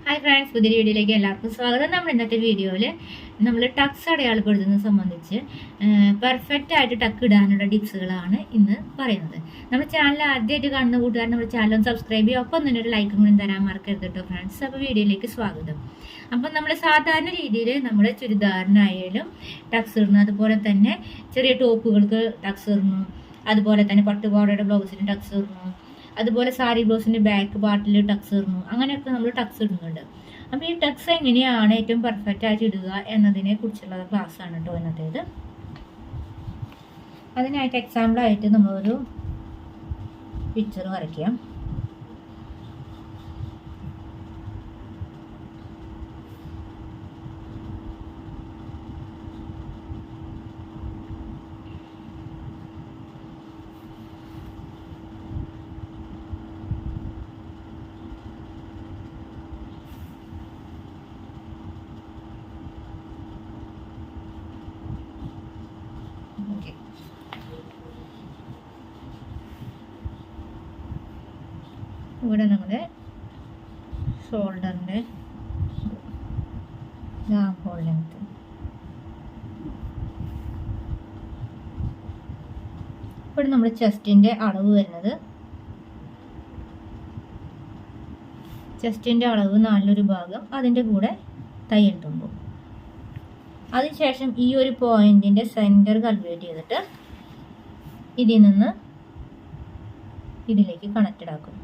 Hi friends, പുതിയ വീഡിയോയിലേക്ക് എല്ലാവർക്കും സ്വാഗതം. നമ്മൾ ഇന്നത്തെ വീഡിയോയിൽ നമ്മൾ ടക്സ് അടയാളപ്പെടുത്തുന്നത് സംബന്ധിച്ച് പെർഫെക്റ്റ് ആയിട്ട് ടക്ക് ഇടാനുള്ള ടിപ്സുകളാണ് ഇന്ന് പറയുന്നത്. നമ്മുടെ ചാനൽ ആദ്യമായിട്ട് കാണുന്ന കൂട്ടുകാർ നമ്മുടെ ചാനൽ ഒന്ന് സബ്സ്ക്രൈബ് ചെയ്യുക, ഒപ്പം തന്നെ ഒരു ലൈക്കും കൂടി തരാൻ മറക്കരുത് കേട്ടോ ഫ്രണ്ട്സ്. അപ്പോൾ വീഡിയോയിലേക്ക് സ്വാഗതം. അപ്പം നമ്മൾ സാധാരണ രീതിയിൽ നമ്മൾ ചുരിദാറിനായാലും ടക്സ് ഇടുന്നു, അതുപോലെ തന്നെ ചെറിയ ടോപ്പുകൾക്ക് ടക്സ് ഇടുന്നു, അതുപോലെ തന്നെ പട്ടുപാവടയുടെ ബ്ലൗസിന് ടക്സ് ഇടുന്നു, അതുപോലെ സാരി ബ്ലൗസിന്റെ ബാക്ക് പാർട്ടിൽ ടക്സ് ഇടുന്നു. അങ്ങനെയൊക്കെ നമ്മൾ ടക്സ് ഇടുന്നുണ്ട്. അപ്പോൾ ഈ ടക്സ് എങ്ങനെയാണ് ഏറ്റവും പെർഫെക്റ്റ് ആയിട്ട് ഇടുക എന്നതിനെ കുറിച്ചുള്ള ക്ലാസ് ആണ് കേട്ടോ ഇന്നത്തേത്. അതിനായിട്ട് എക്സാമ്പിളായിട്ട് നമ്മളൊരു പിക്ചർ വരയ്ക്കാം. ഇവിടെ നമ്മുടെ ഷോൾഡറിൻ്റെ ഹോൾ ലെങ്ത്, ഇവിടെ നമ്മുടെ ചെസ്റ്റിൻ്റെ അളവ് വരുന്നത്, ചെസ്റ്റിൻ്റെ അളവ് 4 ഭാഗം, അതിൻ്റെ കൂടെ തയ്യൽ തുമ്പ്. അതിനുശേഷം ഈ ഒരു പോയിന്റിൻ്റെ സെൻറ്റർ കാൽക്കുലേറ്റ് ചെയ്തിട്ട് ഇതിൽ നിന്ന് ഇതിലേക്ക് കണക്റ്റഡ് ആക്കും.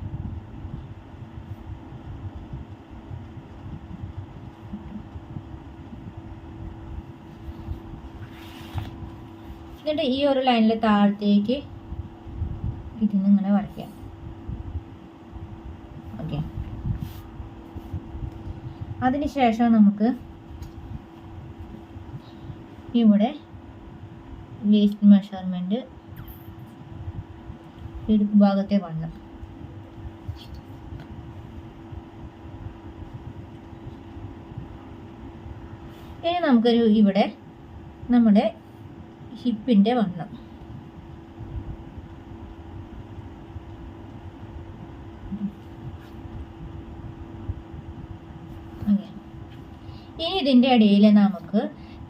എന്നിട്ട് ഈ ഒരു ലൈനിൽ താഴത്തേക്ക് ഇതിന്ന് ഇങ്ങനെ വരയ്ക്കാം. ഓക്കെ, അതിനുശേഷം നമുക്ക് ഇവിടെ വേസ്റ്റ് മെഷർമെന്റ്, ഇടുപ്പ് ഭാഗത്തെ വണ്ണം, ഇനി നമുക്കൊരു ഇവിടെ നമ്മുടെ ഹിപ്പിന്റെ വണ്ണം, ഇനി ഇതിന്റെ ഇടയിൽ നമുക്ക്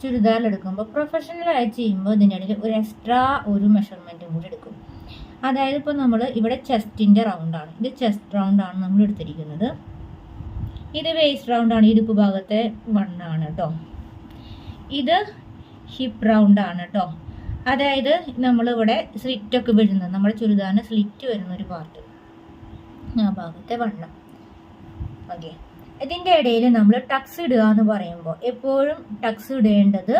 ചുരിദാർ എടുക്കുമ്പോൾ പ്രൊഫഷണൽ ആയി ചെയ്യുമ്പോൾ ഇതിൻ്റെ ഇടയിൽ ഒരു എക്സ്ട്രാ ഒരു മെഷർമെന്റും കൂടി എടുക്കും. അതായത് ഇപ്പോൾ നമ്മൾ ഇവിടെ ചെസ്റ്റിന്റെ റൗണ്ടാണ്, ഇത് ചെസ്റ്റ് റൗണ്ടാണ് നമ്മൾ എടുത്തിരിക്കുന്നത്. ഇത് വേസ്റ്റ് റൗണ്ടാണ്, ഇടുപ്പ് ഭാഗത്തെ വണ്ണാണ് കേട്ടോ. ഇത് ഹിപ്പ് റൗണ്ടാണ് കേട്ടോ. അതായത് നമ്മളിവിടെ സ്ലിറ്റൊക്കെ വരുന്നത്, നമ്മുടെ ചുരിദാറിന് സ്ലിറ്റ് വരുന്ന ഒരു പാർട്ട്, ആ ഭാഗത്തെ വണ്ണം. ഓക്കെ, ഇതിൻ്റെ ഇടയിൽ നമ്മൾ ടക്സ് ഇടുക എന്ന് പറയുമ്പോൾ എപ്പോഴും ടക്സ് ഇടേണ്ടത്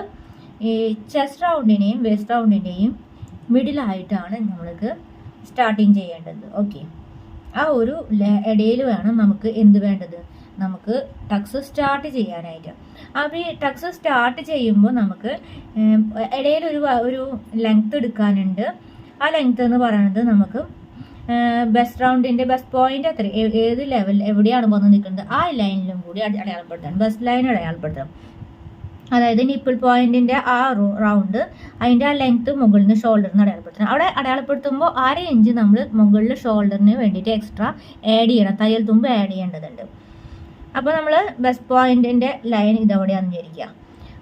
ഈ ചെസ്റ്റ് റൗണ്ടിനെയും വേസ്റ്റ് റൗണ്ടിൻ്റെയും മിഡിലായിട്ടാണ് നമ്മൾക്ക് സ്റ്റാർട്ടിങ് ചെയ്യേണ്ടത്. ഓക്കെ, ആ ഒരു ഇടയിൽ വേണം നമുക്ക് എന്ത് വേണ്ടത്, നമുക്ക് ടക്സ് സ്റ്റാർട്ട് ചെയ്യാനായിട്ട്. അപ്പോൾ ഈ ടക്സ് സ്റ്റാർട്ട് ചെയ്യുമ്പോൾ നമുക്ക് ഇടയിൽ ഒരു ലെങ്ത് എടുക്കാനുണ്ട്. ആ ലെങ്ത് എന്ന് പറയുന്നത് നമുക്ക് ബെസ്റ്റ് റൗണ്ടിന്റെ ബെസ്റ്റ് പോയിന്റ് എത്ര, ഏത് ലെവൽ എവിടെയാണ് വന്ന് നിൽക്കുന്നത് ആ ലൈനിലും കൂടി അടയാളപ്പെടുത്തണം, ബെസ്റ്റ് ലൈൻ അടയാളപ്പെടുത്തണം. അതായത് നിപ്പിൾ പോയിന്റിന്റെ ആ റൗണ്ട്, അതിന്റെ ആ ലെങ്ത് മുകളിൽ നിന്ന് ഷോൾഡറിന് അടയാളപ്പെടുത്തണം. അവിടെ അടയാളപ്പെടുത്തുമ്പോൾ 1/2 ഇഞ്ച് നമ്മൾ മുകളിൽ ഷോൾഡറിന് വേണ്ടിയിട്ട് എക്സ്ട്രാ ആഡ് ചെയ്യണം, തയ്യൽ തുമ്പ് ആഡ് ചെയ്യേണ്ടതുണ്ട്. അപ്പോൾ നമ്മൾ ബെസ്റ്റ് പോയിന്റിന്റെ ലൈൻ ഇതെവിടെയാണെന്ന് വിചാരിക്കുക.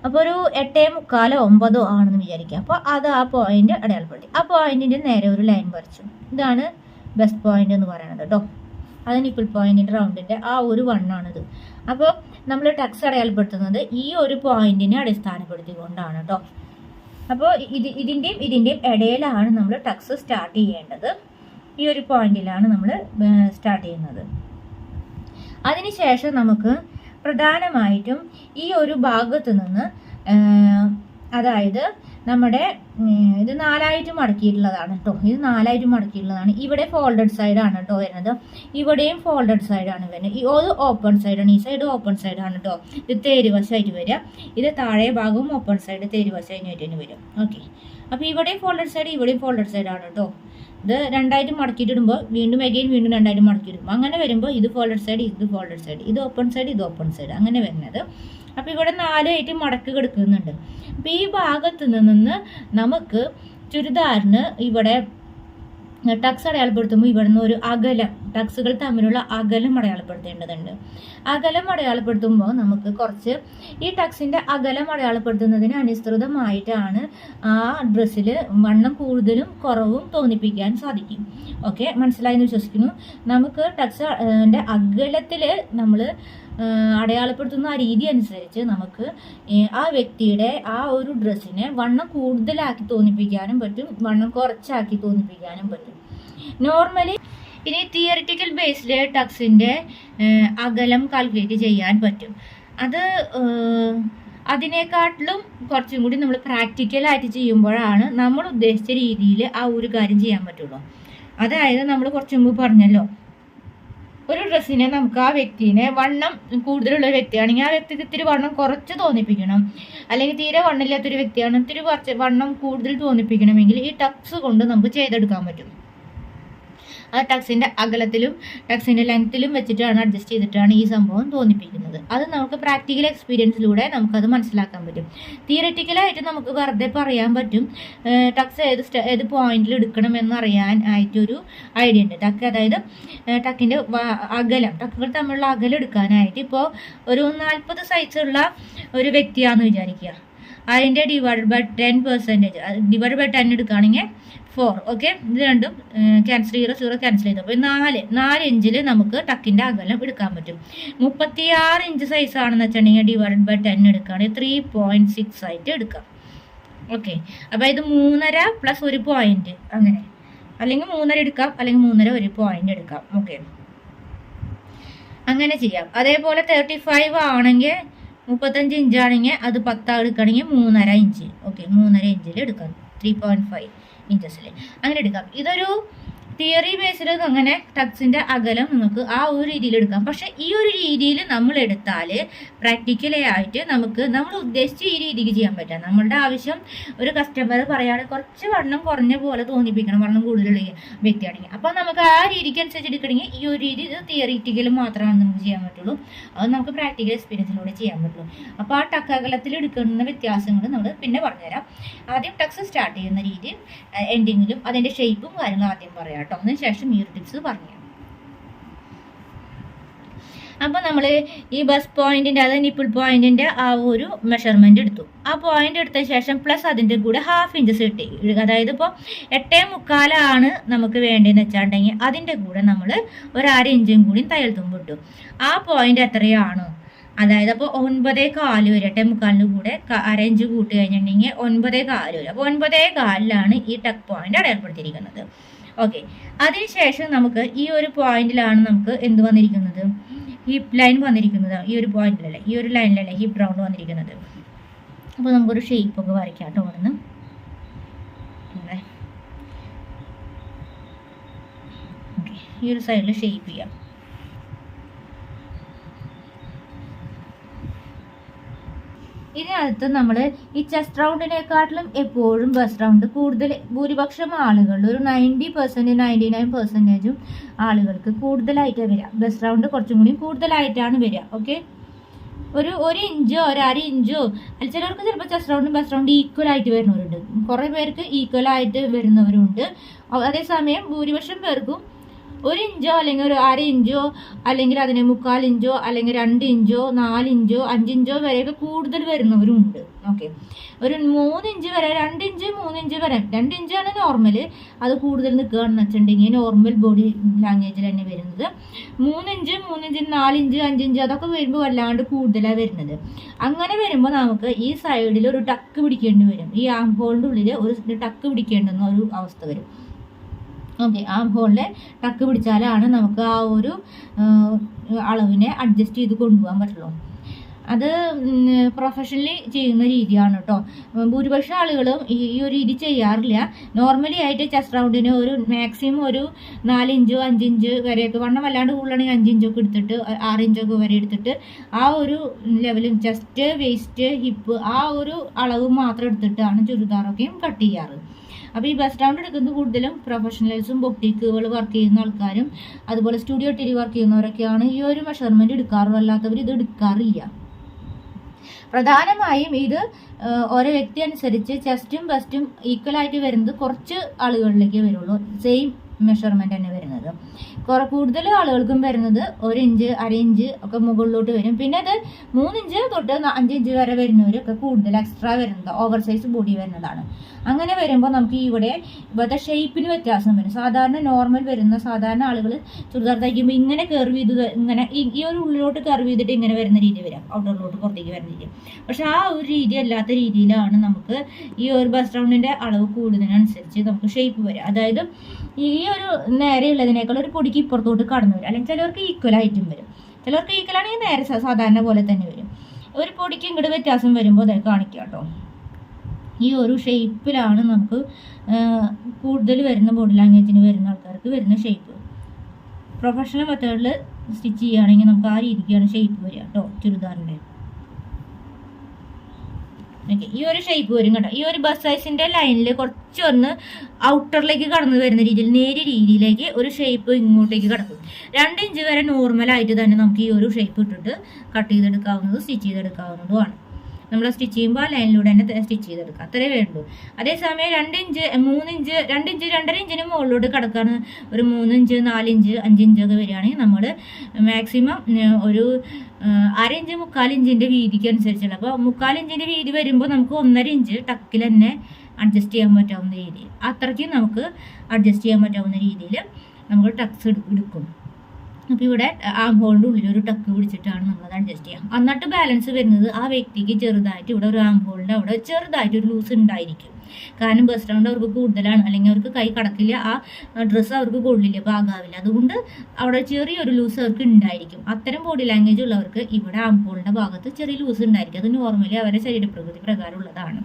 അപ്പോൾ ഒരു 8:45 9 ആണെന്ന് വിചാരിക്കുക. അപ്പോൾ അത് ആ പോയിന്റ് അടയാളപ്പെടുത്തി, ആ പോയിന്റിന്റെ നേരെ ഒരു ലൈൻ വരച്ചു. ഇതാണ് ബെസ്റ്റ് പോയിന്റ് എന്ന് പറയുന്നത് കേട്ടോ. അത് നിപ്പിൾ പോയിന്റിന്റെ റൗണ്ടിന്റെ ആ ഒരു വണ്ണാണിത്. അപ്പോൾ നമ്മൾ ടക്സ് അടയാളപ്പെടുത്തുന്നത് ഈ ഒരു പോയിന്റിനെ അടിസ്ഥാനപ്പെടുത്തിക്കൊണ്ടാണ് കേട്ടോ. അപ്പോൾ ഇതിന്റെയും ഇടയിലാണ് നമ്മൾ ടക്സ് സ്റ്റാർട്ട് ചെയ്യേണ്ടത്. ഈ ഒരു പോയിന്റിലാണ് നമ്മൾ സ്റ്റാർട്ട് ചെയ്യുന്നത്. അതിനുശേഷം നമുക്ക് പ്രധാനമായിട്ടും ഈ ഒരു ഭാഗത്ത് നിന്ന്, അതായത് നമ്മുടെ ഇത് 4ആയിട്ട് മടക്കിയിട്ടുള്ളതാണ് കേട്ടോ, ഇത് 4ആയിട്ട് മടക്കിയിട്ടുള്ളതാണ്. ഇവിടെ ഫോൾഡഡ് സൈഡ് ആണ് കേട്ടോ വരുന്നത്, ഇവിടെയും ഫോൾഡഡ് സൈഡ് ആണ് വരുന്നത്. ഇത് ഓപ്പൺ സൈഡാണ്, ഈ സൈഡ് ഓപ്പൺ സൈഡ് ആണ് കേട്ടോ. ഇത് തേരുവശമായിട്ട് വരിക, ഇത് താഴെ ഭാഗവും ഓപ്പൺ സൈഡ് തേരുവശമായിട്ട് തന്നെ വരും. ഓക്കെ, അപ്പോൾ ഇവിടെയും ഫോൾഡഡ് സൈഡ്, ഇവിടെയും ഫോൾഡഡ് സൈഡ് ആണ് കേട്ടോ. ഇത് 2ആയിട്ട് മടക്കിയിട്ടിടുമ്പോൾ വീണ്ടും 2ആയിട്ട് മടക്കിയിടുമ്പോൾ അങ്ങനെ വരുമ്പോൾ ഇത് ഫോൾഡഡ് സൈഡ്, ഇത് ഫോൾഡഡ് സൈഡ്, ഇത് ഓപ്പൺ സൈഡ്, ഇത് ഓപ്പൺ സൈഡ്, അങ്ങനെ വരുന്നത്. അപ്പോൾ ഇവിടെ 4ആയിട്ട് മടക്കി കിടക്കുന്നുണ്ട്. അപ്പോൾ ഈ ഭാഗത്ത് നിന്ന് നമുക്ക് ചുരിദാറിന് ഇവിടെ ടക്സ് അടയാളപ്പെടുത്തുമ്പോൾ ഇവിടുന്ന് ഒരു അകലം, ടക്സുകൾ തമ്മിലുള്ള അകലം അടയാളപ്പെടുത്തേണ്ടതുണ്ട്. അകലം അടയാളപ്പെടുത്തുമ്പോൾ നമുക്ക് കുറച്ച് ഈ ടക്സിൻ്റെ അകലം അടയാളപ്പെടുത്തുന്നതിന് അനുസൃതമായിട്ടാണ് ആ ഡ്രസ്സിൽ വണ്ണം കൂടുതലും കുറവും തോന്നിപ്പിക്കാൻ സാധിക്കും. ഓക്കെ, മനസ്സിലായെന്ന് വിശ്വസിക്കുന്നു. നമുക്ക് ടക്സിൻ്റെ അകലത്തിൽ നമ്മൾ അടയാളപ്പെടുത്തുന്ന ആ രീതി അനുസരിച്ച് നമുക്ക് ആ വ്യക്തിയുടെ ആ ഒരു ഡ്രസ്സിനെ വണ്ണം കൂടുതലാക്കി തോന്നിപ്പിക്കാനും പറ്റും, വണ്ണം കുറച്ചാക്കി തോന്നിപ്പിക്കാനും പറ്റും. നോർമലി ഇനി തിയറിറ്റിക്കൽ ബേസ്ഡ് ടക്സിൻ്റെ അകലം കാൽക്കുലേറ്റ് ചെയ്യാൻ പറ്റും. അത് അതിനെക്കാട്ടിലും കുറച്ചും കൂടി നമ്മൾ പ്രാക്ടിക്കലായിട്ട് ചെയ്യുമ്പോഴാണ് നമ്മൾ ഉദ്ദേശിച്ച രീതിയിൽ ആ ഒരു കാര്യം ചെയ്യാൻ പറ്റുള്ളൂ. അതായത് നമ്മൾ കുറച്ച് മുമ്പ് പറഞ്ഞല്ലോ, ഒരു ഡ്രസ്സിനെ നമുക്ക് ആ വ്യക്തിനെ വണ്ണം കൂടുതലുള്ള ഒരു വ്യക്തിയാണെങ്കിൽ ആ വ്യക്തിക്ക് ഇത്തിരി വണ്ണം കുറച്ച് തോന്നിപ്പിക്കണം, അല്ലെങ്കിൽ തീരെ വണ്ണമില്ലാത്തൊരു വ്യക്തിയാണ് ഇത്തിരി കുറച്ച് വണ്ണം കൂടുതൽ തോന്നിപ്പിക്കണമെങ്കിൽ ഈ ടക്സ് കൊണ്ട് നമുക്ക് ചെയ്തെടുക്കാൻ പറ്റും. ആ ടക്സിൻ്റെ അകലത്തിലും ടക്സിൻ്റെ ലെങ്ത്തിലും വെച്ചിട്ടാണ് അഡ്ജസ്റ്റ് ചെയ്തിട്ടാണ് ഈ സംഭവം തോന്നിപ്പിക്കുന്നത്. അത് നമുക്ക് പ്രാക്ടിക്കൽ എക്സ്പീരിയൻസിലൂടെ നമുക്കത് മനസ്സിലാക്കാൻ പറ്റും. തിയറിറ്റിക്കലായിട്ട് നമുക്ക് വെറുതെ പറയാൻ പറ്റും ടക്സ് ഏത് പോയിന്റിൽ എടുക്കണം എന്നറിയാൻ ആയിട്ടൊരു ഐഡിയ ഉണ്ട്. അതായത് ടക്കിൻ്റെ അകലം, ടക്കുകൾ തമ്മിലുള്ള അകലം എടുക്കാനായിട്ട് ഇപ്പോൾ ഒരു 40 സൈസുള്ള ഒരു വ്യക്തിയാണെന്ന് വിചാരിക്കുക. അതിൻ്റെ ഡിവൈഡ് ബൈ 10%, ഡിവൈഡ് ബൈ 10 എടുക്കുകയാണെങ്കിൽ 4. ഓക്കെ, ഇത് രണ്ടും ക്യാൻസൽ 0 ക്യാൻസൽ ചെയ്തു. അപ്പോൾ 4 ഇഞ്ചിൽ നമുക്ക് ടക്കിൻ്റെ അകലം എടുക്കാൻ പറ്റും. 36 ഇഞ്ച് സൈസ് ആണെന്ന് വെച്ചിട്ടുണ്ടെങ്കിൽ ഡിവൈഡ് ബൈ 10 എടുക്കുകയാണെങ്കിൽ 3.6 ആയിട്ട് എടുക്കാം. ഓക്കെ, അപ്പോൾ ഇത് 3.5 പ്ലസ് 1 പോയിന്റ്, അങ്ങനെ, അല്ലെങ്കിൽ 3.5 എടുക്കാം, അല്ലെങ്കിൽ 3.5 1 പോയിന്റ് എടുക്കാം. ഓക്കെ, അങ്ങനെ ചെയ്യാം. അതേപോലെ 35 ആണെങ്കിൽ 35 ഇഞ്ചാണെങ്കിൽ അത് 10 എടുക്കുകയാണെങ്കിൽ 3.5 ഇഞ്ച്. ഓക്കെ, 3.5 ഇഞ്ചിൽ എടുക്കാം, 3.5 ഇഞ്ചസിൽ അങ്ങനെ എടുക്കാം. ഇതൊരു തിയറി ബേസ്ഡ് അങ്ങനെ ടക്സിൻ്റെ അകലം നിങ്ങൾക്ക് ആ ഒരു രീതിയിൽ എടുക്കാം. പക്ഷെ ഈ ഒരു രീതിയിൽ നമ്മൾ എടുത്താൽ പ്രാക്ടിക്കലി ആയിട്ട് നമുക്ക് നമ്മൾ ഉദ്ദേശിച്ച ഈ രീതിക്ക് ചെയ്യാൻ പറ്റാം. നമ്മളുടെ ആവശ്യം ഒരു കസ്റ്റമർ പറയുകയാണെങ്കിൽ കുറച്ച് വണ്ണം കുറഞ്ഞ പോലെ തോന്നിപ്പിക്കണം, വണ്ണം കൂടുതലുള്ള വ്യക്തിയാണെങ്കിൽ. അപ്പോൾ നമുക്ക് ആ രീതിക്ക് അനുസരിച്ച് എടുക്കണമെങ്കിൽ ഈ ഒരു രീതി ഇത് തിയറിറ്റിക്കൽ മാത്രമാണ് നമുക്ക് ചെയ്യാൻ പറ്റുള്ളൂ. അത് നമുക്ക് പ്രാക്ടിക്കൽ എക്സ്പീരിയൻസിലൂടെ ചെയ്യാൻ പറ്റുള്ളൂ. അപ്പോൾ ആ ടക്ക് അകലത്തിൽ എടുക്കുന്ന വ്യത്യാസങ്ങൾ നമ്മൾ പിന്നെ പറഞ്ഞുതരാം. ആദ്യം ടക്സ് സ്റ്റാർട്ട് ചെയ്യുന്ന രീതി, എൻഡിങ്ങിലും അതിൻ്റെ ഷേപ്പും കാര്യങ്ങളും ആദ്യം പറയാം. അതിനുശേഷം ഈ ഒരു ടിപ്സ് പറഞ്ഞു. അപ്പോൾ നമ്മൾ ഈ ബസ് പോയിന്റിൻ്റെ, അതായത് നിപ്പിൾ പോയിന്റിൻ്റെ ആ ഒരു മെഷർമെന്റ് എടുത്തു. ആ പോയിന്റ് എടുത്ത ശേഷം പ്ലസ് അതിൻ്റെ കൂടെ 1/2 ഇഞ്ച് കിട്ടി. അതായത് ഇപ്പോൾ 8.75 നമുക്ക് വേണ്ടതെന്ന് വെച്ചാണ്ടെങ്കിൽ അതിൻ്റെ കൂടെ നമ്മൾ ഒരു 1/2 ഇഞ്ചും കൂടി തയ്യൽ തുമ്പ് ഇട്ടു. ആ പോയിന്റ് എത്രയാണോ, അതായത് അപ്പോൾ 9.25 വരെ, 8.75 കൂടെ 1/2 ഇഞ്ച് കൂട്ടി കഴിഞ്ഞിട്ടുണ്ടെങ്കിൽ 9.25 വരെ. അപ്പോൾ 9.25 ഈ ടക്ക് പോയിന്റ് അടയാളപ്പെടുത്തിയിരിക്കുന്നത്. ഓക്കെ, അതിനുശേഷം നമുക്ക് ഈ ഒരു പോയിന്റിലാണ് നമുക്ക് എന്ത് വന്നിരിക്കുന്നത്, ഹിപ്പ് ലൈൻ വന്നിരിക്കുന്നത്. ഈ ഒരു പോയിന്റിലല്ലേ, ഈ ഒരു ലൈനിലല്ലേ ഹിപ്പ് റൗണ്ട് വന്നിരിക്കുന്നത്. അപ്പോൾ നമുക്കൊരു ഷേപ്പ് ഒക്കെ വരയ്ക്കാം കേട്ടോ. അവിടെ നിന്ന് ഈ ഒരു സൈഡിൽ ഷേപ്പ് ചെയ്യാം. ഇതിനകത്ത് നമ്മൾ ഈ ചെസ്റ്റ് റൗണ്ടിനെക്കാട്ടിലും എപ്പോഴും ബസ് റൗണ്ട് കൂടുതൽ ഭൂരിപക്ഷം ആളുകളിൽ ഒരു 90% 99% ആളുകൾക്ക് കൂടുതലായിട്ടാണ് വരിക. ബസ് റൗണ്ട് കുറച്ചും കൂടി കൂടുതലായിട്ടാണ് വരിക. ഓക്കെ, ഒരു 1 ഇഞ്ചോ 1/2 ഇഞ്ചോ, അല്ല ചിലർക്ക് ചിലപ്പോൾ ചെസ്റ്റ് റൗണ്ടും ബസ് റൗണ്ട് ഈക്വൽ ആയിട്ട് വരുന്നവരുണ്ട്, കുറേ പേർക്ക് ഈക്വൽ ആയിട്ട് വരുന്നവരുണ്ട്. അതേസമയം ഭൂരിപക്ഷം പേർക്കും 1 ഇഞ്ചോ അല്ലെങ്കിൽ ഒരു 1/2 ഇഞ്ചോ അല്ലെങ്കിൽ അതിന് 3/4 ഇഞ്ചോ അല്ലെങ്കിൽ 2 ഇഞ്ചോ 4 ഇഞ്ചോ 5 ഇഞ്ചോ വരെയൊക്കെ കൂടുതൽ വരുന്നവരും ഉണ്ട്. ഓക്കെ, ഒരു 3 ഇഞ്ച് വരെ, 2 ഇഞ്ച് 3 ഇഞ്ച് വരെ, 2 ഇഞ്ചാണ് നോർമൽ. അത് കൂടുതൽ നിൽക്കുകയാണെന്ന് വെച്ചിട്ടുണ്ടെങ്കിൽ നോർമൽ ബോഡി ലാംഗ്വേജിൽ തന്നെ വരുന്നത്. 3 ഇഞ്ച് 4 ഇഞ്ച് 5 ഇഞ്ച് അതൊക്കെ വരുമ്പോൾ വല്ലാണ്ട് കൂടുതലാണ് വരുന്നത്. അങ്ങനെ വരുമ്പോൾ നമുക്ക് ഈ സൈഡിൽ ഒരു ടക്ക് പിടിക്കേണ്ടി വരും. ഈ ആം ഹോളിൻ്റെ ഉള്ളിൽ ഒരു ടക്ക് പിടിക്കേണ്ടുന്ന ഒരു അവസ്ഥ വരും. ഓക്കെ, ആം ഹോളിൽ ടക്ക് പിടിച്ചാലാണ് നമുക്ക് ആ ഒരു അളവിനെ അഡ്ജസ്റ്റ് ചെയ്ത് കൊണ്ടുപോകാൻ പറ്റുള്ളൂ. അത് പ്രൊഫഷണലി ചെയ്യുന്ന രീതിയാണ് കേട്ടോ. ഭൂരിപക്ഷം ആളുകളും ഈ ഒരു രീതി ചെയ്യാറില്ല. നോർമലി ആയിട്ട് ചെസ്റ്റ് റൗണ്ടിന് ഒരു മാക്സിമം ഒരു 4 ഇഞ്ചോ 5 ഇഞ്ച് വരെയൊക്കെ, വണ്ണം വല്ലാണ്ട് കൂടുതലാണെങ്കിൽ 5 ഇഞ്ചൊക്കെ എടുത്തിട്ട് 6 ഇഞ്ചൊക്കെ വരെ എടുത്തിട്ട് ആ ഒരു ലെവലിൽ ചെസ്റ്റ്, വേസ്റ്റ്, ഹിപ്പ് ആ ഒരു അളവ് മാത്രം എടുത്തിട്ടാണ് ചുരിദാറൊക്കെയും കട്ട് ചെയ്യാറ്. അപ്പോൾ ഈ ബസ് റൗണ്ട് എടുക്കുന്നത് കൂടുതലും പ്രൊഫഷണൽസും ബൊട്ടീക്കുകൾ വർക്ക് ചെയ്യുന്ന ആൾക്കാരും അതുപോലെ സ്റ്റുഡിയോ ടെലി വർക്ക് ചെയ്യുന്നവരൊക്കെയാണ് ഈ ഒരു മെഷർമെൻറ്റ് എടുക്കാറുള്ളൂ. അല്ലാത്തവർ ഇത് എടുക്കാറില്ല. പ്രധാനമായും ഇത് ഓരോ വ്യക്തി അനുസരിച്ച് ചെസ്റ്റും ബസ്റ്റും ഈക്വൽ ആയിട്ട് വരുന്നത് കുറച്ച് ആളുകളിലേക്ക് വരുള്ളൂ. സെയിം മെഷർമെന്റ് തന്നെ വരുന്നത്. കൂടുതൽ ആളുകൾക്കും വരുന്നത് 1 ഇഞ്ച് 1/2 ഇഞ്ച് ഒക്കെ മുകളിലോട്ട് വരും. പിന്നെ അത് 3 ഇഞ്ച് തൊട്ട് 5 ഇഞ്ച് വരെ വരുന്നവരൊക്കെ കൂടുതൽ എക്സ്ട്രാ വരുന്നത് ഓവർ സൈസ് ബോഡി വരുന്നതാണ്. അങ്ങനെ വരുമ്പോൾ നമുക്ക് ഇവിടുത്തെ ഷേപ്പിന് വ്യത്യാസം വരും. സാധാരണ നോർമൽ വരുന്ന സാധാരണ ആളുകൾ ചുരിദാർ തയ്ക്കുമ്പോൾ ഇങ്ങനെ കർവ് ചെയ്ത് ഇങ്ങനെ ഈ ഒരു ഉള്ളിലോട്ട് കർവ് ചെയ്തിട്ട് ഇങ്ങനെ വരുന്ന രീതി വരാം, ഔട്ടറിലോട്ട് പുറത്തേക്ക് വരുന്ന രീതി. പക്ഷെ ആ ഒരു രീതി അല്ലാത്ത രീതിയിലാണ് നമുക്ക് ഈ ഒരു ബസ്റ്റ് റൗണ്ടിന്റെ അളവ് കൂടുന്നതിനനുസരിച്ച് നമുക്ക് ഷേപ്പ് വരും. അതായത് ഈ ഒരു നേരെയുള്ളതിനേക്കാൾ ഒരു പൊടിക്ക് ഇപ്പുറത്തോട്ട് കടന്നു വരും. അല്ലെങ്കിൽ ചിലർക്ക് ഈക്വൽ ആയിട്ടും വരും. ചിലർക്ക് ഈക്വൽ ആണെങ്കിൽ നേരെ സാധാരണ പോലെ തന്നെ വരും. ഒരു പൊടിക്ക് ഇങ്ങോട്ട് വ്യത്യാസം വരുമ്പോൾ അത് കാണിക്കാം കേട്ടോ. ഈ ഒരു ഷേപ്പിലാണ് നമുക്ക് കൂടുതൽ വരുന്ന ബോഡി ലാംഗ്വേജിന് വരുന്ന ആൾക്കാർക്ക് വരുന്ന ഷേപ്പ്. പ്രൊഫഷണൽ മെത്തേഡിൽ സ്റ്റിച്ച് ചെയ്യുകയാണെങ്കിൽ നമുക്ക് ആ രീതിക്കാണ് ഷേപ്പ് വരിക കേട്ടോ ചുരിദാറിൻ്റെ. ഓക്കെ, ഈ ഒരു ഷേപ്പ് വരും കേട്ടോ. ഈ ഒരു ബസ് സൈസിൻ്റെ ലൈനിൽ കുറച്ചൊന്ന് ഔട്ടറിലേക്ക് കടന്നു വരുന്ന രീതിയിൽ നേരിയ രീതിയിലേക്ക് ഒരു ഷേപ്പ് ഇങ്ങോട്ടേക്ക് കിടക്കും. 2 ഇഞ്ച് വരെ നോർമലായിട്ട് തന്നെ നമുക്ക് ഈ ഒരു ഷേപ്പ് ഇട്ടിട്ട് കട്ട് ചെയ്തെടുക്കാവുന്നതും സ്റ്റിച്ച് ചെയ്തെടുക്കാവുന്നതുമാണ്. നമ്മൾ സ്റ്റിച്ച് ചെയ്യുമ്പോൾ ആ ലൈനിലൂടെ തന്നെ സ്റ്റിച്ച് ചെയ്തെടുക്കുക, അത്രേ വേണ്ടൂ. അതേസമയം 2 ഇഞ്ച് 3 ഇഞ്ച് 2 ഇഞ്ച് 2.5 ഇഞ്ചിന് മുകളിലോട്ട് കിടക്കാൻ ഒരു 3 ഇഞ്ച് 4 ഇഞ്ച് 5 ഇഞ്ചൊക്കെ വരികയാണെങ്കിൽ നമ്മൾ മാക്സിമം ഒരു 1/2 ഇഞ്ച് 3/4 ഇഞ്ചിൻ്റെ വീതിക്ക് അനുസരിച്ചുള്ള, അപ്പോൾ 3/4 ഇഞ്ചിൻ്റെ വീതി വരുമ്പോൾ നമുക്ക് 1.5 ഇഞ്ച് ടക്കിൽ തന്നെ അഡ്ജസ്റ്റ് ചെയ്യാൻ പറ്റാവുന്ന രീതിയിൽ, അത്രയ്ക്കും നമുക്ക് അഡ്ജസ്റ്റ് ചെയ്യാൻ പറ്റാവുന്ന രീതിയിൽ നമ്മൾ ടക്സ് എടുക്കും. അപ്പോൾ ഇവിടെ ആം ഹോളിൻ്റെ ഉള്ളിൽ ഒരു ടക്ക് പിടിച്ചിട്ടാണ് നമ്മളത് അഡ്ജസ്റ്റ് ചെയ്യുക. എന്നിട്ട് ബാലൻസ് വരുന്നത് ആ വ്യക്തിക്ക് ചെറുതായിട്ട് ഇവിടെ ഒരു ആം ഹോളിൻ്റെ അവിടെ ചെറുതായിട്ട് ഒരു ലൂസ് ഉണ്ടായിരിക്കും. കാരണം ബസ്റ്റ് റൗണ്ട് അവർക്ക് കൂടുതലാണ്, അല്ലെങ്കിൽ അവർക്ക് കൈ കടക്കില്ല, ആ ഡ്രസ്സ് അവർക്ക് കൊള്ളില്ല, പാകാവില്ല. അതുകൊണ്ട് അവിടെ ചെറിയൊരു ലൂസ് അവർക്ക് ഉണ്ടായിരിക്കും. അത്തരം ബോഡി ലാംഗ്വേജ് ഉള്ളവർക്ക് ഇവിടെ ആം ഹോളിൻ്റെ ഭാഗത്ത് ചെറിയ ലൂസ് ഉണ്ടായിരിക്കും. അത് നോർമലി അവരുടെ ശരീരപ്രകൃതി പ്രകാരം ഉള്ളതാണ്.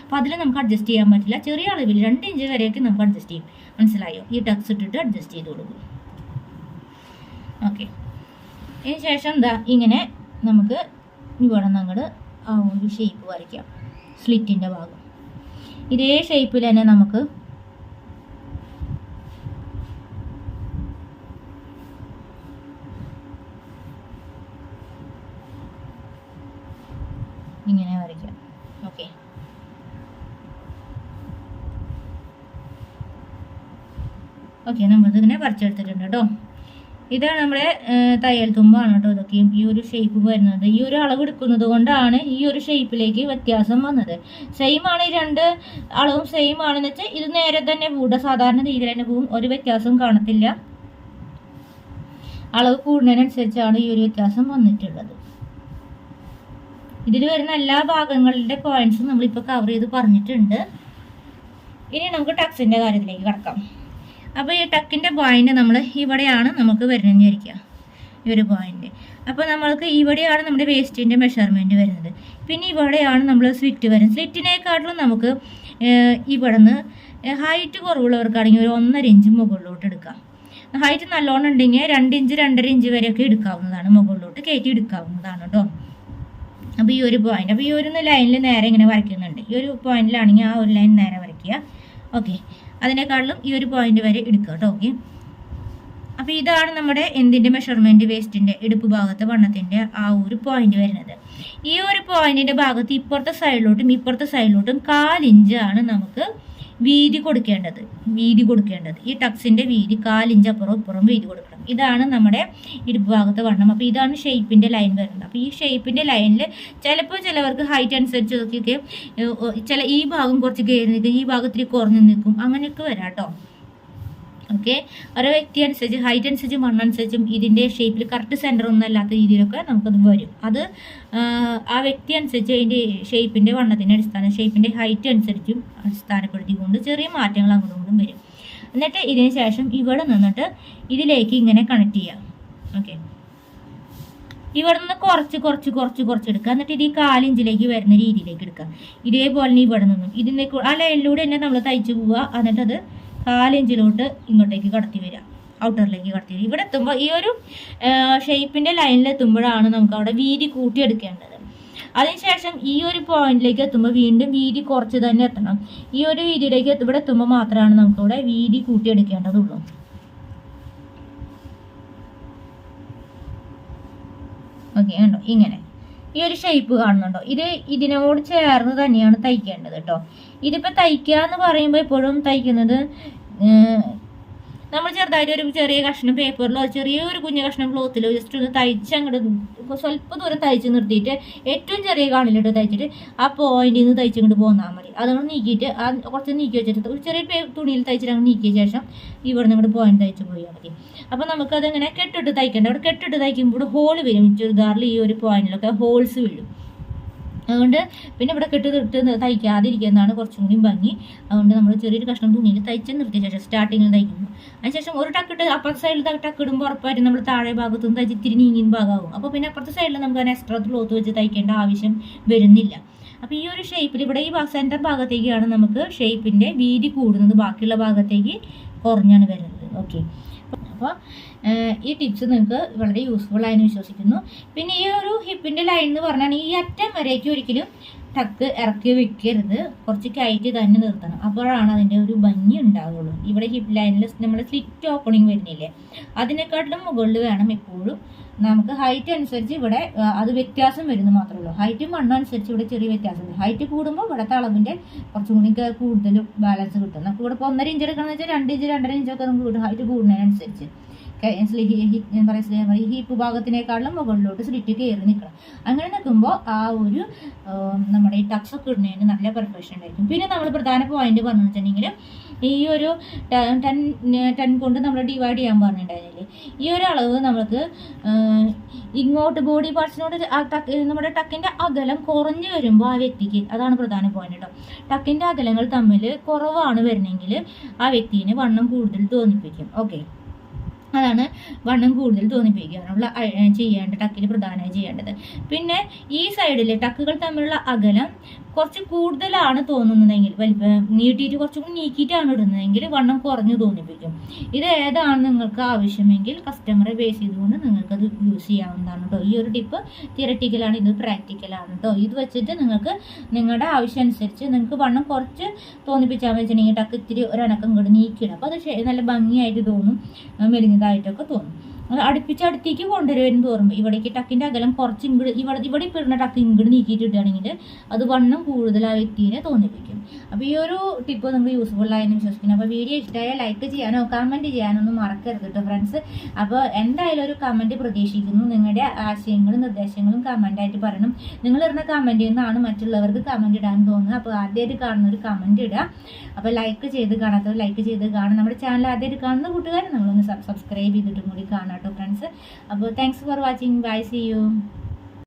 അപ്പോൾ അതിൽ നമുക്ക് അഡ്ജസ്റ്റ് ചെയ്യാൻ പറ്റില്ല. ചെറിയ അളവിൽ 2 ഇഞ്ച് വരെയൊക്കെ നമുക്ക് അഡ്ജസ്റ്റ് ചെയ്യും. മനസ്സിലായോ? ഈ ടക്സ് ഇട്ടിട്ട് അഡ്ജസ്റ്റ് ചെയ്ത് കൊടുക്കും. ഓക്കെ, ഇതിന് ശേഷം എന്താ ഇങ്ങനെ നമുക്ക് ഇവിടെ നിന്ന് ആ ഒരു ഷേപ്പ് വരയ്ക്കാം. സ്ലിറ്റിൻ്റെ ഭാഗം ഇതേ ഷേപ്പിൽ തന്നെ നമുക്ക് ഇങ്ങനെ വരയ്ക്കാം. ഓക്കെ, നമ്മളിതിങ്ങനെ വരച്ചെടുത്തിട്ടുണ്ട് കേട്ടോ. ഇതാണ് നമ്മുടെ തയ്യൽ തുമ്പാണ് കേട്ടോ. ഇതൊക്കെയും ഈ ഒരു ഷേപ്പ് വരുന്നത് ഈ ഒരു അളവ് എടുക്കുന്നത് കൊണ്ടാണ് ഈ ഒരു ഷേപ്പിലേക്ക് വ്യത്യാസം വന്നത്. സെയിം ആണ്, ഈ 2 അളവും സെയിം ആണെന്ന് വെച്ചാൽ ഇത് നേരെ തന്നെ പൂട സാധാരണ രീതിയിൽ തന്നെ പോവും, ഒരു വ്യത്യാസവും കാണത്തില്ല. അളവ് കൂടുന്നതിനനുസരിച്ചാണ് ഈ ഒരു വ്യത്യാസം വന്നിട്ടുള്ളത്. ഇതിൽ വരുന്ന എല്ലാ ഭാഗങ്ങളുടെ പോയിന്റ്സും നമ്മളിപ്പോൾ കവർ ചെയ്ത് പറഞ്ഞിട്ടുണ്ട്. ഇനി നമുക്ക് ടക്സിൻ്റെ കാര്യത്തിലേക്ക് കടക്കാം. അപ്പോൾ ഈ ടക്കിൻ്റെ പോയിന്റ് നമ്മൾ ഇവിടെയാണ് നമുക്ക് വരുന്നതെന്ന് വിചാരിക്കുക, ഈ ഒരു പോയിന്റ്. അപ്പോൾ നമ്മൾക്ക് ഇവിടെയാണ് നമ്മുടെ വേസ്റ്റിൻ്റെ മെഷർമെൻറ്റ് വരുന്നത്. പിന്നെ ഇവിടെയാണ് നമ്മൾ സ്ലിറ്റ് വരുന്നത്. സ്ലിറ്റിനേക്കാട്ടിലും നമുക്ക് ഇവിടെ നിന്ന് ഹൈറ്റ് കുറവുള്ളവർക്കാണെങ്കിൽ ഒരു 1.5 ഇഞ്ച് മുകളിലോട്ട് എടുക്കാം. ഹൈറ്റ് നല്ലോണം ഉണ്ടെങ്കിൽ 2 ഇഞ്ച് 2.5 ഇഞ്ച് വരെയൊക്കെ എടുക്കാവുന്നതാണ്, മുകളിലോട്ട് കയറ്റി എടുക്കാവുന്നതാണ് കേട്ടോ. അപ്പോൾ ഈ ഒരു പോയിന്റ്, അപ്പോൾ ഈ ഒരു ലൈനിൽ നേരെ ഇങ്ങനെ വരയ്ക്കുന്നുണ്ട്. ഈ ഒരു പോയിന്റിലാണെങ്കിൽ ആ ഒരു ലൈൻ നേരെ വരയ്ക്കുക. ഓക്കെ, അതിനേക്കാളും ഈ ഒരു പോയിന്റ് വരെ എടുക്കുക കേട്ടോ. ഓക്കെ, അപ്പോൾ ഇതാണ് നമ്മുടെ എന്തിൻ്റെ മെഷർമെൻറ്റ്, വേസ്റ്റിൻ്റെ ഇടുപ്പ് ഭാഗത്ത് വണ്ണത്തിൻ്റെ ആ ഒരു പോയിന്റ് വരുന്നത്. ഈ ഒരു പോയിന്റിൻ്റെ ഭാഗത്ത് ഇപ്പുറത്തെ സൈഡിലോട്ടും 4 ഇഞ്ചാണ് നമുക്ക് വീതി കൊടുക്കേണ്ടത്. ഈ ടക്സിൻ്റെ വീതി 4 ഇഞ്ച് അപ്പുറം വീതി കൊടുക്കണം. ഇതാണ് നമ്മുടെ ഇടുപ്പ് ഭാഗത്തെ വണ്ണം. അപ്പോൾ ഇതാണ് ഷേപ്പിൻ്റെ ലൈൻ വരുന്നത്. അപ്പോൾ ഈ ഷേപ്പിൻ്റെ ലൈനിൽ ചിലപ്പോൾ ചിലവർക്ക് ഹൈറ്റ് അനുസരിച്ചൊക്കെ ഈ ഭാഗം കുറച്ച് കയറി നിൽക്കും, ഈ ഭാഗത്തിൽ കുറഞ്ഞു നിൽക്കും, അങ്ങനെയൊക്കെ വരാം കേട്ടോ. ഓക്കെ, ഓരോ വ്യക്തി അനുസരിച്ച് ഹൈറ്റ് അനുസരിച്ചും മണ്ണനുസരിച്ചും ഇതിൻ്റെ ഷേപ്പിൽ കറക്റ്റ് സെൻറ്റർ ഒന്നും അല്ലാത്ത രീതിയിലൊക്കെ നമുക്കത് വരും. അത് ആ വ്യക്തി അനുസരിച്ച് അതിൻ്റെ ഷേപ്പിൻ്റെ വണ്ണത്തിൻ്റെ ഷേപ്പിൻ്റെ ഹൈറ്റ് അനുസരിച്ചും അടിസ്ഥാനപ്പെടുത്തിക്കൊണ്ട് ചെറിയ മാറ്റങ്ങൾ അങ്ങോട്ടും ഇങ്ങോട്ടും വരും. എന്നിട്ട് ഇതിന് ശേഷം ഇവിടെ നിന്നിട്ട് ഇതിലേക്ക് ഇങ്ങനെ കണക്ട് ചെയ്യാം. ഓക്കെ, ഇവിടെ നിന്ന് കുറച്ച് എടുക്കുക. എന്നിട്ട് ഇത് ഈ 4 ഇഞ്ചിലേക്ക് വരുന്ന രീതിയിലേക്ക് എടുക്കുക. ഇതേപോലെ ഇവിടെ നിന്നും ഇതിലേക്ക് ആ ലൈനിലൂടെ തന്നെ നമ്മൾ തയ്ച്ചു പോവുക. എന്നിട്ടത് 4 ഇഞ്ചിലോട്ട് ഇങ്ങോട്ടേക്ക് കടത്തി വരിക, ഔട്ടറിലേക്ക് കടത്തി വരിക. ഇവിടെ എത്തുമ്പോൾ ഈ ഒരു ഷേപ്പിൻ്റെ ലൈനിൽ എത്തുമ്പോഴാണ് നമുക്ക് അവിടെ വീതി കൂട്ടിയെടുക്കേണ്ടത്. അതിനുശേഷം ഈ ഒരു പോയിന്റിലേക്ക് എത്തുമ്പോൾ വീണ്ടും വീതി കുറച്ച് തന്നെ എത്തണം. ഈ ഒരു വീതിയിലേക്ക് ഇവിടെ എത്തുമ്പോൾ മാത്രമാണ് നമുക്കിവിടെ വീതി കൂട്ടിയെടുക്കേണ്ടതുള്ളൂ. ഓക്കെ, ഉണ്ടോ ഇങ്ങനെ ഈ ഒരു ഷേപ്പ് കാണുന്നുണ്ടോ? ഇത് ഇതിനോട് ചേർന്ന് തന്നെയാണ് തയ്ക്കേണ്ടത് കേട്ടോ. ഇതിപ്പോൾ തയ്ക്കുക എന്ന് പറയുമ്പോൾ എപ്പോഴും തയ്ക്കുന്നത് നമ്മൾ ചെറുതായിട്ട് ഒരു ചെറിയ കഷ്ണം പേപ്പറിലോ ചെറിയൊരു കുഞ്ഞു കഷ്ണം ക്ലോത്തിലോ ജസ്റ്റ് ഒന്ന് തയ്ച്ച് അങ്ങോട്ട് സ്വല്പം ദൂരം തയ്ച്ച് നിർത്തിയിട്ട് ഏറ്റവും ചെറിയ കാണിലിട്ട് തയ്ച്ചിട്ട് ആ പോയിന്റിൽ നിന്ന് തയ്ച്ചിങ്ങോട്ട് പോന്നാൽ മതി. അതുകൊണ്ട് നീക്കിയിട്ട് കുറച്ച് നീക്കി വെച്ചിട്ട് ഒരു ചെറിയ തുണിയിൽ തയ്ച്ചിട്ട് അങ്ങ് നീക്കിയ ശേഷം ഇവിടെ നിന്ന് പോയിന്റ് തയ്ച്ച് പോയാൽ മതി. അപ്പോൾ നമുക്കതിങ്ങനെ കെട്ടിട്ട് തയ്ക്കേണ്ട. അവിടെ കെട്ടിട്ട് തയ്ക്കുമ്പോൾ ഹോൾ വരും. ചുരിദാറിൽ ഈ ഒരു പോയിന്റിലൊക്കെ ഹോൾസ് വീഴും. അതുകൊണ്ട് പിന്നെ ഇവിടെ കെട്ടിട്ട് തയ്ക്കാതിരിക്കുന്നതാണ് കുറച്ചും കൂടി ഭംഗി. അതുകൊണ്ട് നമ്മൾ ചെറിയൊരു കഷ്ണം തുണിയിൽ തയ്ച്ച് നിർത്തിയ ശേഷം സ്റ്റാർട്ടിങ്ങിൽ തയ്ക്കുന്നു. അതിനുശേഷം ഒരു ടക്കിട്ട് അപ്പുറത്തെ സൈഡിൽ ടക്കിടുമ്പോൾ ഉറപ്പായിട്ടും നമ്മൾ താഴെ ഭാഗത്തു നിന്ന് തയ്ച്ച് ഇത്തിരി നീങ്ങിൻ ഭാഗമാകും. അപ്പോൾ പിന്നെ അപ്പുറത്തെ സൈഡിൽ നമുക്ക് അതിന് എക്സ്ട്രാ ക്ലോത്ത് വെച്ച് തയ്ക്കേണ്ട ആവശ്യം വരുന്നില്ല. അപ്പോൾ ഈ ഒരു ഷേപ്പിൽ ഇവിടെ ഈ സെൻറ്റർ ഭാഗത്തേക്കാണ് നമുക്ക് ഷേപ്പിൻ്റെ വീതി കൂടുന്നത്, ബാക്കിയുള്ള ഭാഗത്തേക്ക് കുറഞ്ഞാണ് വരുന്നത്. ഓക്കെ, അപ്പോൾ ഈ ടിപ്സ് നിങ്ങൾക്ക് വളരെ യൂസ്ഫുൾ ആയെന്ന് വിശ്വസിക്കുന്നു. പിന്നെ ഈ ഒരു ഹിപ്പിൻ്റെ ലൈൻ എന്ന് പറഞ്ഞാൽ ഈ അറ്റം വരേക്ക് ഒരിക്കലും ടക്ക് ഇറക്കി വെക്കരുത്, കുറച്ച് കയറ്റി തന്നെ നിർത്തണം. അപ്പോഴാണ് അതിൻ്റെ ഒരു ഭംഗി ഉണ്ടാവുള്ളൂ. ഇവിടെ ഹിപ്പ് ലൈനിൽ നമ്മൾ സ്ലിറ്റ് ഓപ്പണിങ് വരുന്നില്ലേ, അതിനെക്കാട്ടിലും മുകളിൽ വേണം എപ്പോഴും. നമുക്ക് ഹൈറ്റ് അനുസരിച്ച് ഇവിടെ അത് വ്യത്യാസം വരുന്നു മാത്രമേ ഉള്ളൂ. ഹൈറ്റും മണ്ണും അനുസരിച്ച് ഇവിടെ ചെറിയ വ്യത്യാസമുണ്ട്. ഹൈറ്റ് കൂടുമ്പോൾ ഇവിടുത്തെ അളവിൻ്റെ കുറച്ചും കൂടി കൂടുതൽ ബാലൻസ് കിട്ടും. നമുക്ക് ഇവിടെ ഇപ്പോൾ 1.5 ഇഞ്ച് എടുക്കണമെന്ന് വെച്ചാൽ 2 ഇഞ്ച് 2.5 ഇഞ്ചൊക്കെ നമുക്ക് കിട്ടും ഹൈറ്റ് കൂടുന്നതിനനുസരിച്ച്. എന്താ പറയുക, ഈ ഹിപ്പ് ഭാഗത്തിനേക്കാളും മുകളിലോട്ട് സ്ലിറ്റ് കയറി നിൽക്കണം. അങ്ങനെ നിൽക്കുമ്പോൾ ആ ഒരു നമ്മുടെ ഈ ടക്സൊക്കെ ഇടുന്നതിന് നല്ല പെർഫെക്ഷൻ ആയിരിക്കും. പിന്നെ നമ്മൾ പ്രധാന പോയിന്റ് പറഞ്ഞു വെച്ചിട്ടുണ്ടെങ്കിൽ ഈ ഒരു 10 കൊണ്ട് നമ്മൾ ഡിവൈഡ് ചെയ്യാൻ പറഞ്ഞിട്ടുണ്ടായിരുന്നില്ലേ, ഈ ഒരു അളവ് നമുക്ക് ഇങ്ങോട്ട് ബോഡി പാർട്സിനോട് നമ്മുടെ ടക്കിൻ്റെ അകലം കുറഞ്ഞു വരുമ്പോൾ ആ വ്യക്തിക്ക്, അതാണ് പ്രധാന പോയിന്റ് കേട്ടോ, ടക്കിൻ്റെ അകലങ്ങൾ തമ്മിൽ കുറവാണ് വരുന്നെങ്കിൽ ആ വ്യക്തിനെ വണ്ണം കൂടുതൽ തോന്നിപ്പിക്കും. ഓക്കെ, അതാണ് വണ്ണം കൂടുതൽ തോന്നിപ്പിക്കാനുള്ള ടക്കിൽ പ്രധാനമായി ചെയ്യേണ്ടത്. പിന്നെ ഈ സൈഡിൽ ടക്കുകൾ തമ്മിലുള്ള അകലം കുറച്ച് കൂടുതലാണ് തോന്നുന്നതെങ്കിൽ, നീട്ടിയിട്ട് കുറച്ചും കൂടി നീക്കിയിട്ടാണ് ഇടുന്നതെങ്കിൽ വണ്ണം കുറഞ്ഞു തോന്നിപ്പിക്കും. ഇത് ഏതാണ് നിങ്ങൾക്ക് ആവശ്യമെങ്കിൽ കസ്റ്റമറെ ബേസ് ചെയ്തുകൊണ്ട് നിങ്ങൾക്കത് യൂസ് ചെയ്യാവുന്നതാണ് കേട്ടോ. ഈ ഒരു ടിപ്പ് തിയററ്റിക്കലാണ്, ഇത് പ്രാക്ടിക്കലാണ് കേട്ടോ. ഇത് വെച്ചിട്ട് നിങ്ങൾക്ക് നിങ്ങളുടെ ആവശ്യം അനുസരിച്ച് നിങ്ങൾക്ക് വണ്ണം കുറച്ച് തോന്നിപ്പിച്ചാൽ വെച്ചിട്ടുണ്ടെങ്കിൽ ടക്ക് ഇത്തിരി ഒരനക്കം ഇങ്ങോട്ട് നീക്കിയിടും. അപ്പോൾ അത് നല്ല ഭംഗിയായിട്ട് തോന്നും, മെലിഞ്ഞതായിട്ടൊക്കെ തോന്നും. അത് അടുപ്പിച്ചടുത്തേക്ക് കൊണ്ടുവരുമെന്ന് തോന്നുമ്പോൾ ഇവിടേക്ക് ടക്കിൻ്റെ അകലം കുറച്ച് ഇവിടെ ഇപ്പോൾ ഇടുന്ന ടക്ക് ഇങ്ങോട്ട് നീക്കിയിട്ട് ഇടുകയാണെങ്കിൽ അത് വണ്ണം കൂടുതൽ ആ വ്യക്തിയെ തോന്നിപ്പിക്കും. അപ്പോൾ ഈ ഒരു ടിപ്പ് നിങ്ങൾക്ക് യൂസ്ഫുൾ ആയെന്ന് വിശ്വസിക്കുന്നു. അപ്പോൾ വീഡിയോ ഇഷ്ടമായാൽ ലൈക്ക് ചെയ്യാനോ കമൻറ്റ് ചെയ്യാനൊന്നും മറക്കരുത് കേട്ടോ ഫ്രണ്ട്സ്. അപ്പോൾ എന്തായാലും ഒരു കമൻറ്റ് പ്രതീക്ഷിക്കുന്നു. നിങ്ങളുടെ ആശയങ്ങളും നിർദ്ദേശങ്ങളും കമൻറ്റായിട്ട് പറയണം. നിങ്ങളിടുന്ന കമൻറ്റിൽ നിന്നാണ് മറ്റുള്ളവർക്ക് കമൻറ്റ് ഇടാൻ തോന്നുന്നത്. അപ്പോൾ ആദ്യമായിട്ട് കാണുന്നൊരു കമൻറ്റ് ഇടുക. അപ്പോൾ ലൈക്ക് ചെയ്ത് കാണാത്തവർ ലൈക്ക് ചെയ്ത് കാണാം. നമ്മുടെ ചാനൽ ആദ്യമായിട്ട് കാണുന്ന കൂട്ടുകാർ നമ്മളൊന്ന് സബ്സ്ക്രൈബ് ചെയ്തിട്ടും കൂടി കാണാം കേട്ടോ ഫ്രണ്ട്സ്. അപ്പോൾ thanks for watching. Bye, see U.